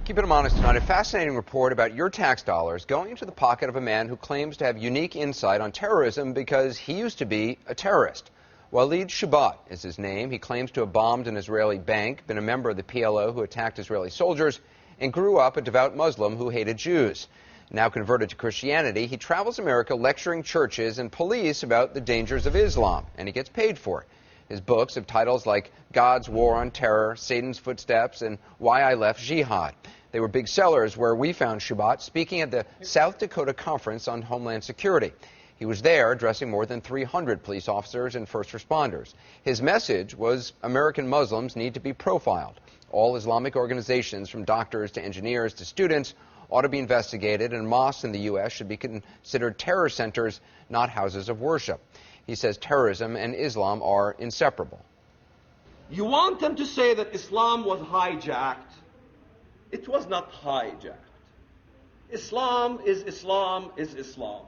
Keep it honest tonight. A fascinating report about your tax dollars going into the pocket of a man who claims to have unique insight on terrorism because he used to be a terrorist. Waleed Shubat is his name. He claims to have bombed an Israeli bank, been a member of the PLO who attacked Israeli soldiers, and grew up a devout Muslim who hated Jews. Now converted to Christianity, he travels America lecturing churches and police about the dangers of Islam, and he gets paid for it. His books have titles like God's War on Terror, Satan's Footsteps, and Why I Left Jihad. They were big sellers where we found Shubat speaking at the South Dakota Conference on Homeland Security. He was there addressing more than 300 police officers and first responders. His message was American Muslims need to be profiled. All Islamic organizations, from doctors to engineers to students, ought to be investigated, and mosques in the U.S. should be considered terror centers, not houses of worship. He says terrorism and Islam are inseparable. You want them to say that Islam was hijacked. It was not hijacked. Islam is Islam is Islam.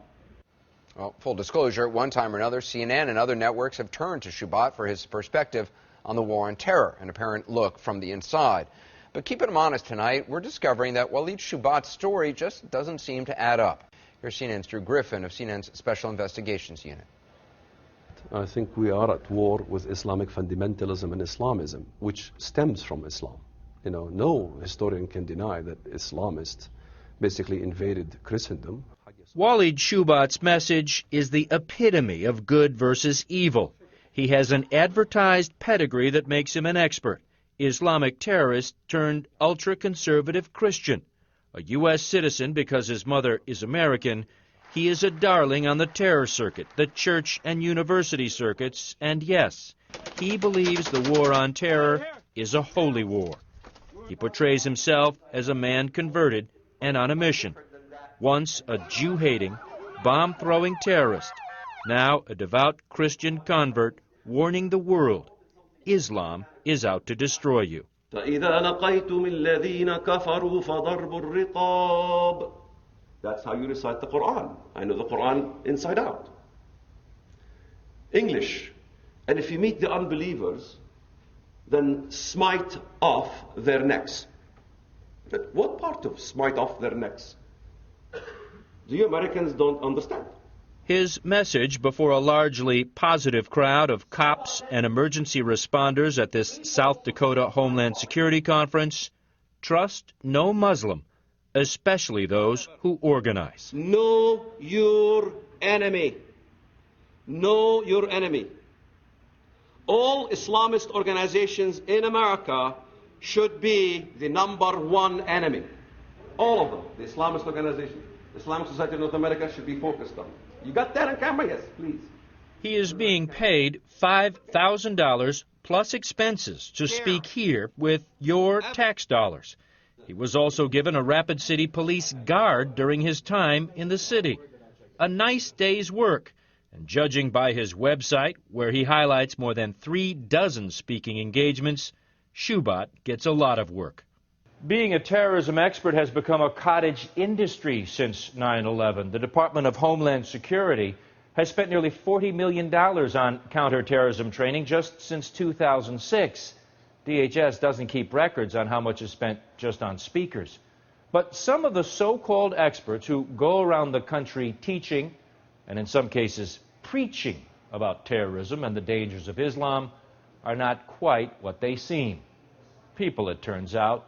Well, full disclosure, at one time or another, CNN and other networks have turned to Shubat for his perspective on the war on terror, an apparent look from the inside. But keeping him honest tonight, we're discovering that Waleed Shubat's story just doesn't seem to add up. Here's CNN's Drew Griffin of CNN's Special Investigations Unit. I think we are at war with Islamic fundamentalism and Islamism, which stems from Islam. You know, no historian can deny that Islamists basically invaded Christendom. Waleed Shubat's message is the epitome of good versus evil. He has an advertised pedigree that makes him an expert. Islamic terrorist turned ultra-conservative Christian. A U.S. citizen because his mother is American, he is a darling on the terror circuit, the church and university circuits, and yes, he believes the war on terror is a holy war. He portrays himself as a man converted and on a mission. Once a Jew-hating, bomb-throwing terrorist, now a devout Christian convert warning the world, Islam is out to destroy you. فَإِذَا لَقَيْتُمُ الَّذِينَ كَفَرُوا فَضَرْبُ الرِّقَابِ. That's how you recite the Quran. I know the Quran inside out. English. And if you meet the unbelievers, then smite off their necks. But what part of smite off their necks? The Americans don't understand. His message before a largely positive crowd of cops and emergency responders at this South Dakota Homeland Security Conference: trust no Muslim, especially those who organize. Know your enemy. Know your enemy. All Islamist organizations in America should be the #1 enemy. All of them. The Islamist organizations, the Islamic Society of North America should be focused on. You got that on camera? Yes, please. He is being paid $5,000 plus expenses to speak here with your tax dollars. He was also given a Rapid City Police guard during his time in the city. A nice day's work. And judging by his website, where he highlights more than 36 speaking engagements, Shubat gets a lot of work. Being a terrorism expert has become a cottage industry since 9/11. The Department of Homeland Security has spent nearly $40 million on counterterrorism training just since 2006. DHS doesn't keep records on how much is spent just on speakers. But some of the so-called experts who go around the country teaching, and in some cases preaching, about terrorism and the dangers of Islam are not quite what they seem. People, it turns out,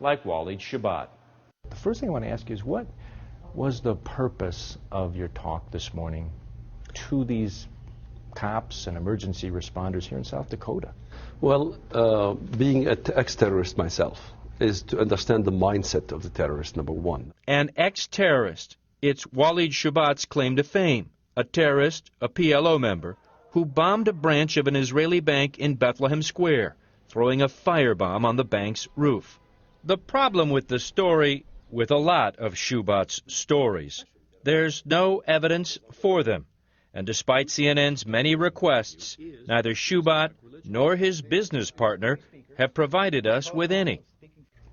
like Waleed Shubat. The first thing I want to ask you is, what was the purpose of your talk this morning to these cops and emergency responders here in South Dakota? Well, being an ex-terrorist myself is to understand the mindset of the terrorist, #1. An ex-terrorist. It's Waleed Shubat's claim to fame. A terrorist, a PLO member, who bombed a branch of an Israeli bank in Bethlehem Square, throwing a firebomb on the bank's roof. The problem with the story, with a lot of Shubat's stories, there's no evidence for them. And despite CNN's many requests, neither Shubat nor his business partner have provided us with any.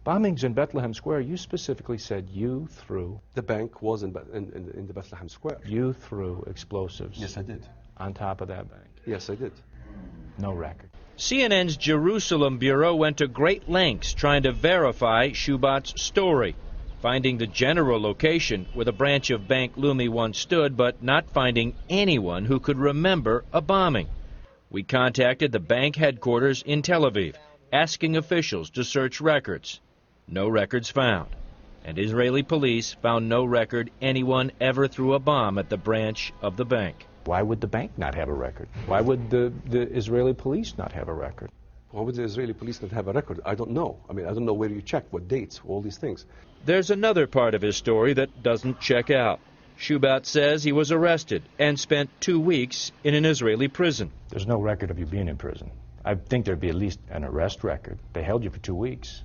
Bombings in Bethlehem Square, you specifically said you threw... The bank was in the Bethlehem Square. You threw explosives. Yes, I did. On top of that bank. Yes, I did. No record. CNN's Jerusalem bureau went to great lengths trying to verify Shubat's story, finding the general location where the branch of Bank Leumi once stood, but not finding anyone who could remember a bombing. We contacted the bank headquarters in Tel Aviv, asking officials to search records. No records found. And Israeli police found no record anyone ever threw a bomb at the branch of the bank. Why would the bank not have a record? Why would the Israeli police not have a record? Why would the Israeli police not have a record? I don't know. I mean, I don't know where you check, what dates, all these things. There's another part of his story that doesn't check out. Shubat says he was arrested and spent 2 weeks in an Israeli prison. There's no record of you being in prison. I think there'd be at least an arrest record. They held you for 2 weeks.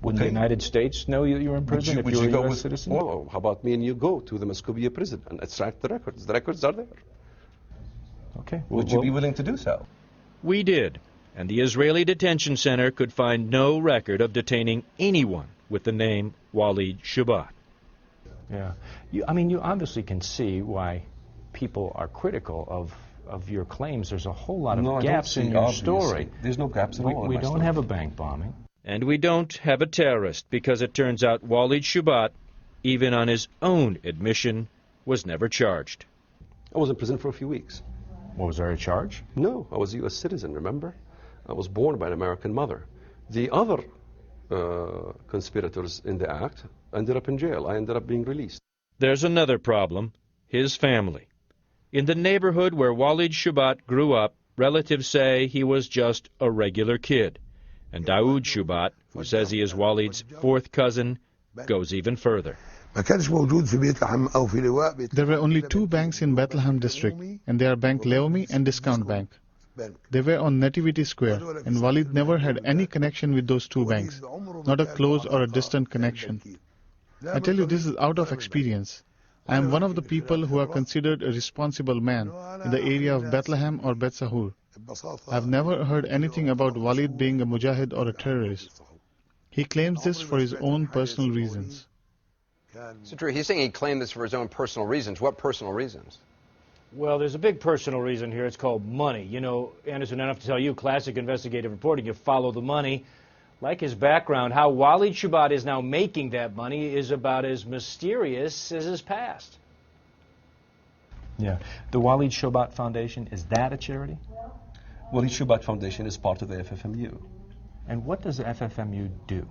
Wouldn't the United States know you were in prison if you were a U.S. citizen? Well, how about me and you go to the Muscovia prison and extract the records? The records are there. Okay. Would you be willing to do so? We did, and the Israeli detention center could find no record of detaining anyone with the name Waleed Shubat. Yeah. I mean, you obviously can see why people are critical of your claims. There's a whole lot of gaps in your story. There's no gaps at all. We don't have a bank bombing. And we don't have a terrorist, because it turns out Waleed Shubat, even on his own admission, was never charged. I was in prison for a few weeks. Was there a charge? No, I was a U.S. citizen, remember? I was born by an American mother. The other conspirators in the act ended up in jail. I ended up being released. There's another problem, his family. In the neighborhood where Waleed Shubat grew up, relatives say he was just a regular kid. And Daoud Shubat, who says he is Waleed's fourth cousin, goes even further. There were only 2 banks in Bethlehem district, and they are Bank Leumi and Discount Bank. They were on Nativity Square, and Waleed never had any connection with those 2 banks, not a close or a distant connection. I tell you, this is out of experience. I am one of the people who are considered a responsible man in the area of Bethlehem or Bet Sahur. I've never heard anything about Waleed being a mujahid or a terrorist. He claims this for his own personal reasons. So true. He's saying he claimed this for his own personal reasons. What personal reasons? Well, there's a big personal reason here. It's called money. You know, Anderson, I don't have to tell you, classic investigative reporting, you follow the money. Like his background, how Waleed Shubat is now making that money is about as mysterious as his past. Yeah. The Waleed Shubat Foundation, is that a charity? Waleed Shubat Foundation is part of the FFMU. And what does the FFMU do?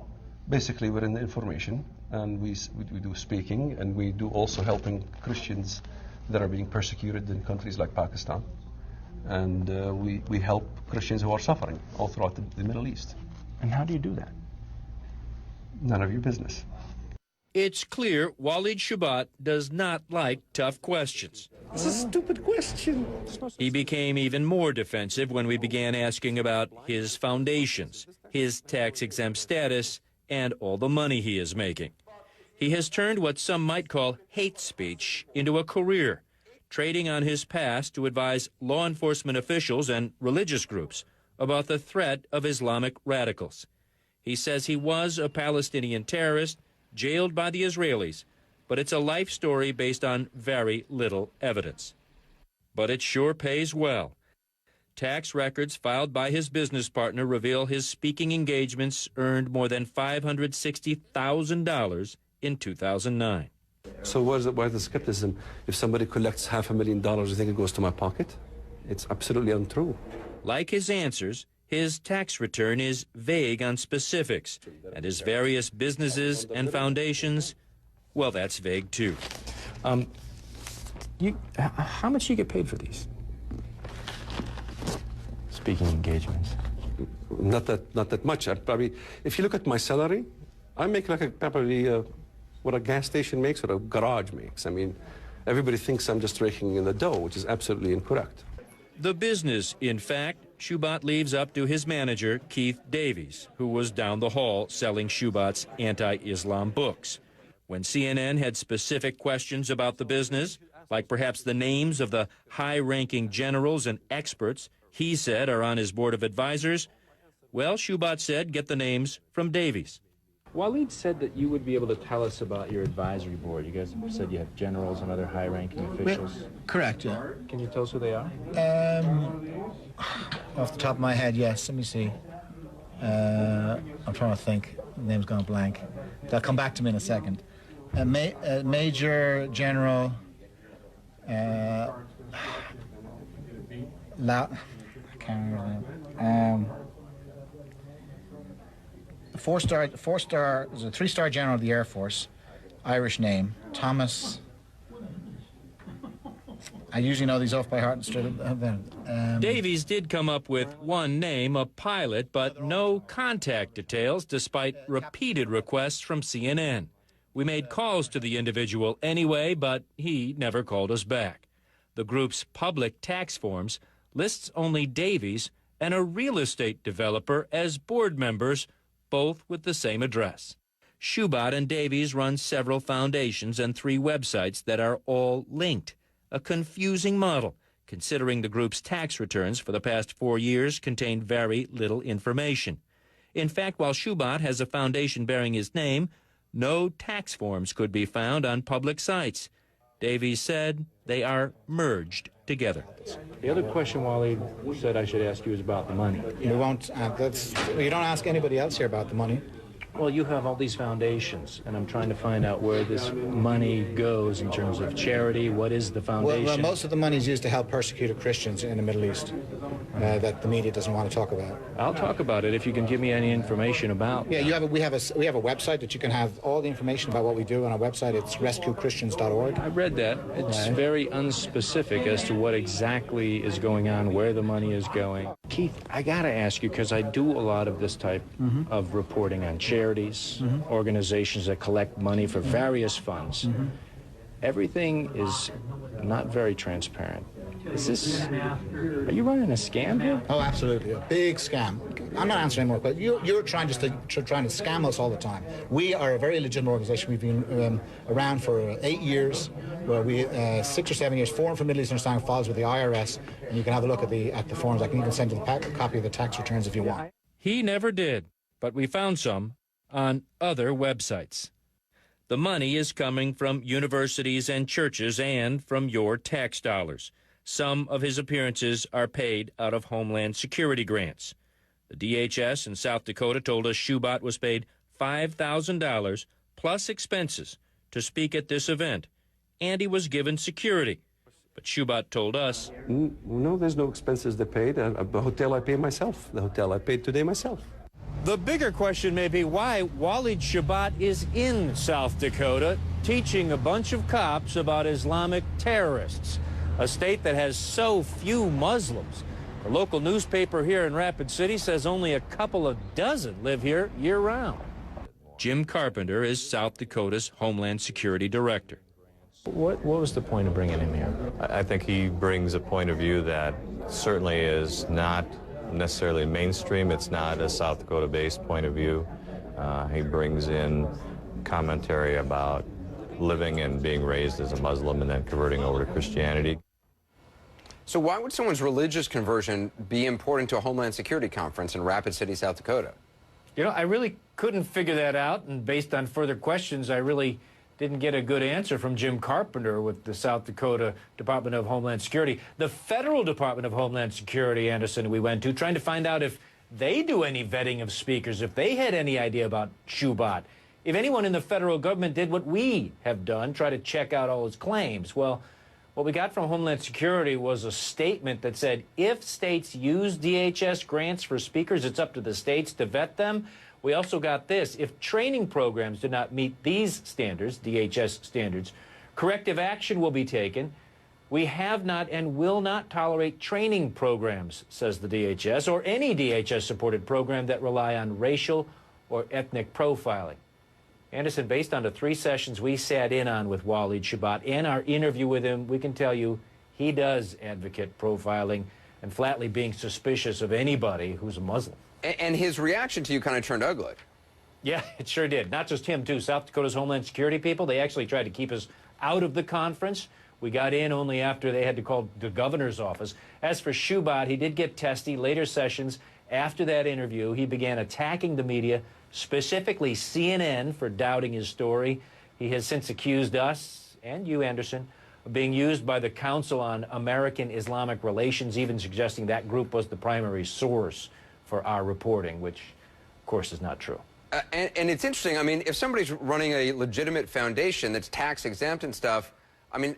Basically, we're in the information, and we do speaking, and we do also helping Christians that are being persecuted in countries like Pakistan. And we help Christians who are suffering all throughout the Middle East. And how do you do that? None of your business. It's clear Waleed Shubat does not like tough questions. It's a stupid question. He became even more defensive when we began asking about his foundations, his tax-exempt status, and all the money he is making. He has turned what some might call hate speech into a career, trading on his past to advise law enforcement officials and religious groups about the threat of Islamic radicals. He says he was a Palestinian terrorist jailed by the Israelis, but it's a life story based on very little evidence. But it sure pays well. Tax records filed by his business partner reveal his speaking engagements earned more than $560,000 in 2009. So why the skepticism? If somebody collects $500,000, you think it goes to my pocket? It's absolutely untrue. Like his answers, his tax return is vague on specifics, and his various businesses and foundations, well, that's vague too. How much do you get paid for these speaking engagements? Not that much. Probably, if you look at my salary, I make like probably what a gas station makes or a garage makes. I mean, everybody thinks I'm just raking in the dough, which is absolutely incorrect. The business, in fact, Shubat leaves up to his manager, Keith Davies, who was down the hall selling Shubat's anti-Islam books. When CNN had specific questions about the business, like perhaps the names of the high-ranking generals and experts he said are on his board of advisors, well, Shubat said get the names from Davies. Waleed said that you would be able to tell us about your advisory board. You guys said you have generals and other high-ranking officials. Correct, yeah. Can you tell us who they are? Off the top of my head, yes. Let me see. I'm trying to think. The name's gone blank. They'll come back to me in a second. Major General I can't remember. Four-star, there's a three-star general of the Air Force, Irish name, Thomas. I usually know these off by heart. Davies did come up with one name, a pilot, but no contact details despite repeated requests from CNN. We made calls to the individual anyway, but he never called us back. The group's public tax forms lists only Davies and a real estate developer as board members, both with the same address. Shubat and Davies run several foundations and 3 websites that are all linked. A confusing model, considering the group's tax returns for the past 4 years contained very little information. In fact, while Shubat has a foundation bearing his name, no tax forms could be found on public sites. Davies said they are merged together. The other question Wally said I should ask you is about the money. We won't. You don't ask anybody else here about the money. Well, you have all these foundations, and I'm trying to find out where this money goes in terms of charity. What is the foundation? Well, most of the money is used to help persecuted Christians in the Middle East that the media doesn't want to talk about. I'll talk about it if you can give me any information about. Yeah, we have a website that you can have all the information about what we do on our website. It's rescuechristians.org. I read that. It's very unspecific as to what exactly is going on, where the money is going. Keith, I got to ask you, because I do a lot of this type of reporting on charities, organizations that collect money for various funds. Everything is not very transparent. Are you running a scam here? Oh, absolutely. A big scam. I'm not answering more questions. You're trying to scam us all the time. We are a very legitimate organization. We've been around for 8 years. Well, 6 or 7 years. Forum for Middle Eastern Islamic files with the IRS, and you can have a look at the forms. I can even send you a copy of the tax returns if you want. He never did, but we found some on other websites. The money is coming from universities and churches and from your tax dollars. Some of his appearances are paid out of Homeland Security grants. The DHS in South Dakota told us Shubat was paid $5,000 plus expenses to speak at this event, and he was given security. But Shubat told us, No, there's no expenses they paid. The hotel I pay myself. The hotel I paid today myself. The bigger question may be why Waleed Shubat is in South Dakota teaching a bunch of cops about Islamic terrorists, a state that has so few Muslims. The local newspaper here in Rapid City says only a couple of dozen live here year-round. Jim Carpenter is South Dakota's Homeland Security Director. What was the point of bringing him here? I think he brings a point of view that certainly is not necessarily mainstream. It's not a South Dakota-based point of view. He brings in commentary about living and being raised as a Muslim and then converting over to Christianity. So why would someone's religious conversion be important to a Homeland Security conference in Rapid City, South Dakota? You know, I really couldn't figure that out, and based on further questions, I really didn't get a good answer from Jim Carpenter with the South Dakota Department of Homeland Security. The Federal Department of Homeland Security, Anderson, we went to, trying to find out if they do any vetting of speakers, if they had any idea about Shubat, if anyone in the federal government did what we have done, try to check out all his claims. Well, what we got from Homeland Security was a statement that said if states use DHS grants for speakers, it's up to the states to vet them. We also got this: if training programs do not meet these standards, DHS standards, corrective action will be taken. We have not and will not tolerate training programs, says the DHS, or any DHS-supported program that rely on racial or ethnic profiling. Anderson, based on the 3 sessions we sat in on with Waleed Shubat and our interview with him, we can tell you he does advocate profiling and flatly being suspicious of anybody who's a Muslim. And his reaction to you kind of turned ugly. Yeah, it sure did. Not just him, too. South Dakota's Homeland Security people, they actually tried to keep us out of the conference. We got in only after they had to call the governor's office. As for Shubat, he did get testy. Later sessions, after that interview, he began attacking the media, specifically CNN, for doubting his story. He has since accused us, and you, Anderson, being used by the Council on American Islamic Relations, even suggesting that group was the primary source for our reporting, which, of course, is not true. And it's interesting. I mean, if somebody's running a legitimate foundation that's tax exempt and stuff, I mean,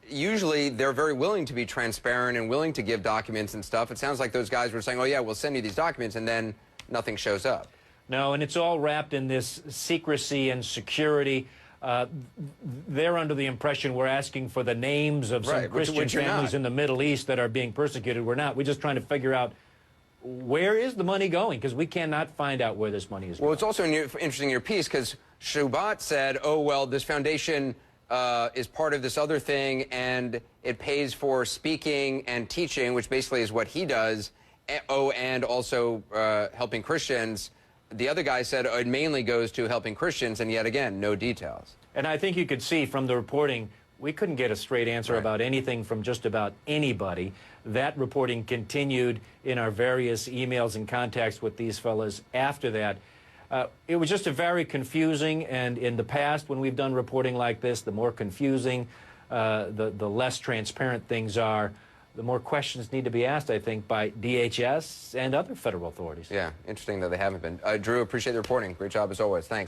usually they're very willing to be transparent and willing to give documents and stuff. It sounds like those guys were saying, oh, yeah, we'll send you these documents, and then nothing shows up. No, and it's all wrapped in this secrecy and security. They're under the impression we're asking for the names of some Christian families in the Middle East that are being persecuted. We're not. We're just trying to figure out where is the money going, because we cannot find out where this money is going. Well, it's also interesting in your piece because Shubat said, oh, well, this foundation is part of this other thing, and it pays for speaking and teaching, which basically is what he does, and also helping Christians. The other guy said it mainly goes to helping Christians, and yet again, no details. And I think you could see from the reporting, we couldn't get a straight answer about anything from just about anybody. That reporting continued in our various emails and contacts with these fellas after that. It was just a very confusing, and in the past when we've done reporting like this, the more confusing, the less transparent things are, the more questions need to be asked, I think, by DHS and other federal authorities. Yeah, interesting that they haven't been. Drew, appreciate the reporting. Great job as always. Thanks.